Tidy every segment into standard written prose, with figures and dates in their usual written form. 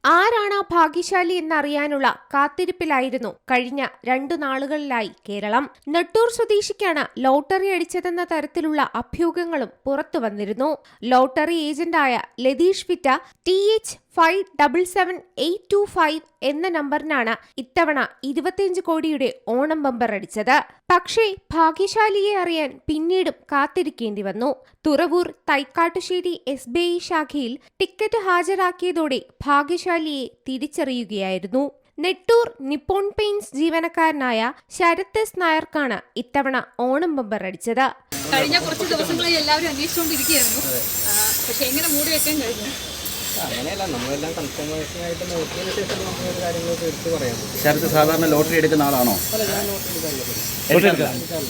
ആരാണ് ഭാഗ്യശാലി എന്നറിയാനുള്ള കാത്തിരിപ്പിലായിരുന്നു കഴിഞ്ഞ 2 നാളുകളിലായി കേരളം. നെട്ടൂർ സ്വദേശിക്കാണ് ലോട്ടറി അടിച്ചതെന്ന തരത്തിലുള്ള അഭ്യൂഹങ്ങളും പുറത്തുവന്നിരുന്നു. ലോട്ടറി ഏജന്റായ ലതീഷ് വിറ്റ TH577825 എന്ന നമ്പറിനാണ് ഇത്തവണ 25 കോടിയുടെ ഓണം ബമ്പർ അടിച്ചത്. പക്ഷേ ഭാഗ്യശാലിയെ അറിയാൻ പിന്നീടും കാത്തിരിക്കേണ്ടി വന്നു. തുറവൂർ തൈക്കാട്ടുശ്ശേരി SBI ശാഖയിൽ ടിക്കറ്റ് ഹാജരാക്കിയതോടെ ഭാഗ്യശാലിയെ തിരിച്ചറിയുകയായിരുന്നു. നെട്ടൂർ നിപ്പോൺ പെയിന്റ്സ് ജീവനക്കാരനായ ശരത് എസ് നായർക്കാണ് ഇത്തവണ ഓണം ബമ്പർ അടിച്ചത്. കഴിഞ്ഞ കുറച്ച് ദിവസങ്ങളിൽ എല്ലാവരും അന്വേഷിച്ചുകൊണ്ടിരിക്കുകയായിരുന്നു. പക്ഷേ എങ്ങനെ മൂടി വെക്കാൻ കഴിഞ്ഞു? അങ്ങനെയല്ല, നമ്മളെല്ലാം കൺഫർമേഷൻ ആയിട്ട് നോക്കിയതിന് ശേഷം നമുക്ക് കാര്യങ്ങളൊക്കെ എടുത്ത് പറയാം. ശരത്ത് സാധാരണ ലോട്ടറി എടുക്കുന്ന ആളാണോ? അല്ല, ഞാൻ ലോട്ടറി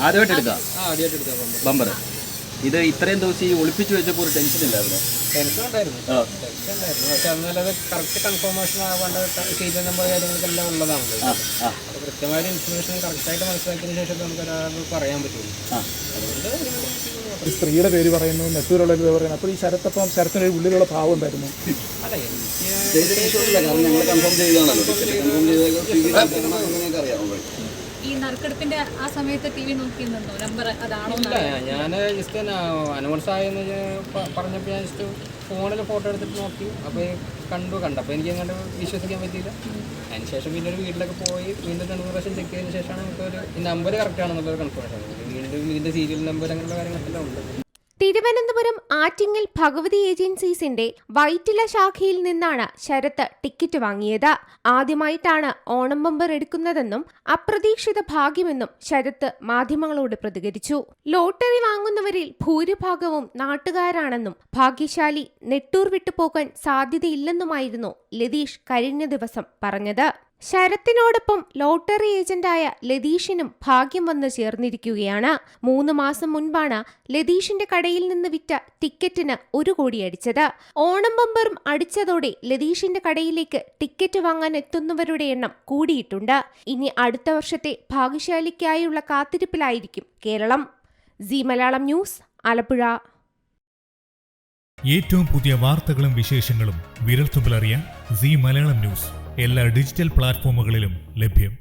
ആദ്യമായിട്ട് എടുക്കാം ആദ്യമായിട്ട് എടുക്കാം ബമ്പർ. ഇത് ഇത്രയും ദിവസം ഈ ഒളിപ്പിച്ചു വെച്ചപ്പോൾ ഒരു ടെൻഷൻ ഇല്ലായിരുന്നു? ടെൻഷൻ ഉണ്ടായിരുന്നു. പക്ഷെ അന്നല്ലാതെ കറക്റ്റ് കൺഫർമേഷൻ ആവേണ്ട സീരിയൽ നമ്പർ കാര്യങ്ങൾക്കെല്ലാം ഉള്ളതാണല്ലോ. അപ്പോൾ കൃത്യമായിട്ട് ഇൻഫർമേഷൻ കറക്റ്റായിട്ട് മനസ്സിലാക്കിയതിന് ശേഷം നമുക്ക് ഒരാൾക്ക് പറയാൻ പറ്റുള്ളൂ. അതുകൊണ്ട് ഒരു സ്ത്രീയുടെ പേര് പറയുന്നു, നെട്ടൂരുള്ള പേര് പറയുന്നു. അപ്പോൾ ഈ ശരത്തിൻ്റെ ഉള്ളിലുള്ള ഭാവം ഉണ്ടായിരുന്നു. അല്ല, ഈ നറുക്കെടുപ്പിന്റെ ആ സമയത്ത് TV നോക്കിയിരുന്നോ നമ്പർ അതാണോ? ഇല്ല, ഞാൻ ജസ്റ്റ് അനൗൺസ് ആയെന്ന് പറഞ്ഞപ്പോൾ ഞാൻ ജസ്റ്റ് ഫോണിൽ ഫോട്ടോ എടുത്തിട്ട് നോക്കി. അപ്പോൾ കണ്ടപ്പോൾ എനിക്ക് അങ്ങോട്ട് വിശ്വസിക്കാൻ പറ്റിയില്ല. അതിനുശേഷം പിന്നെ ഒരു വീട്ടിലൊക്കെ പോയി വീണ്ടും 2 പ്രാവശ്യം ചെക്ക് ചെയ്തതിന് ശേഷമാണ് നമുക്കൊരു നമ്പർ കറക്റ്റ് ആണെന്നുള്ളൊരു കൺഫർമേഷൻ. വീണ്ടും ഇതിൻ്റെ സീരിയൽ നമ്പർ അങ്ങനെയുള്ള കാര്യങ്ങളെല്ലാം ഉണ്ട്. തിരുവനന്തപുരം ആറ്റിങ്ങൽ ഭഗവതി ഏജൻസീസിന്റെ വൈറ്റില ശാഖയിൽ നിന്നാണ് ശരത്ത് ടിക്കറ്റ് വാങ്ങിയത്. ആദ്യമായിട്ടാണ് ഓണം ബമ്പർ എടുക്കുന്നതെന്നും അപ്രതീക്ഷിത ഭാഗ്യമെന്നും ശരത്ത് മാധ്യമങ്ങളോട് പ്രതികരിച്ചു. ലോട്ടറി വാങ്ങുന്നവരിൽ ഭൂരിഭാഗവും നാട്ടുകാരാണെന്നും ഭാഗ്യശാലി നെട്ടൂർ വിട്ടുപോകാൻ സാധ്യതയില്ലെന്നുമായിരുന്നു ലതീഷ് കഴിഞ്ഞ ദിവസം പറഞ്ഞത്. ശരത്തിനോടൊപ്പം ലോട്ടറി ഏജന്റായ ലതീഷിനും ഭാഗ്യം വന്നു ചേർന്നിരിക്കുകയാണ്. 3 മാസം മുൻപാണ് ലതീഷിന്റെ കടയിൽ നിന്ന് വിറ്റ ടിക്കറ്റിന് 1 കോടി അടിച്ചത്. ഓണം ബമ്പറും അടിച്ചതോടെ ലതീഷിന്റെ കടയിലേക്ക് ടിക്കറ്റ് വാങ്ങാൻ എത്തുന്നവരുടെ എണ്ണം കൂടിയിട്ടുണ്ട്. ഇനി അടുത്ത വർഷത്തെ ഭാഗ്യശാലിക്കായുള്ള കാത്തിരിപ്പിലായിരിക്കും കേരളം. Zee Malayalam news, Alappuzha. ഏറ്റവും പുതിയ വാർത്തകളും വിശേഷങ്ങളും വിരൽത്തുമ്പിലറിയാൻ സി മലയാളം ന്യൂസ് എല്ലാ ഡിജിറ്റൽ പ്ലാറ്റ്ഫോമുകളിലും ലഭ്യം.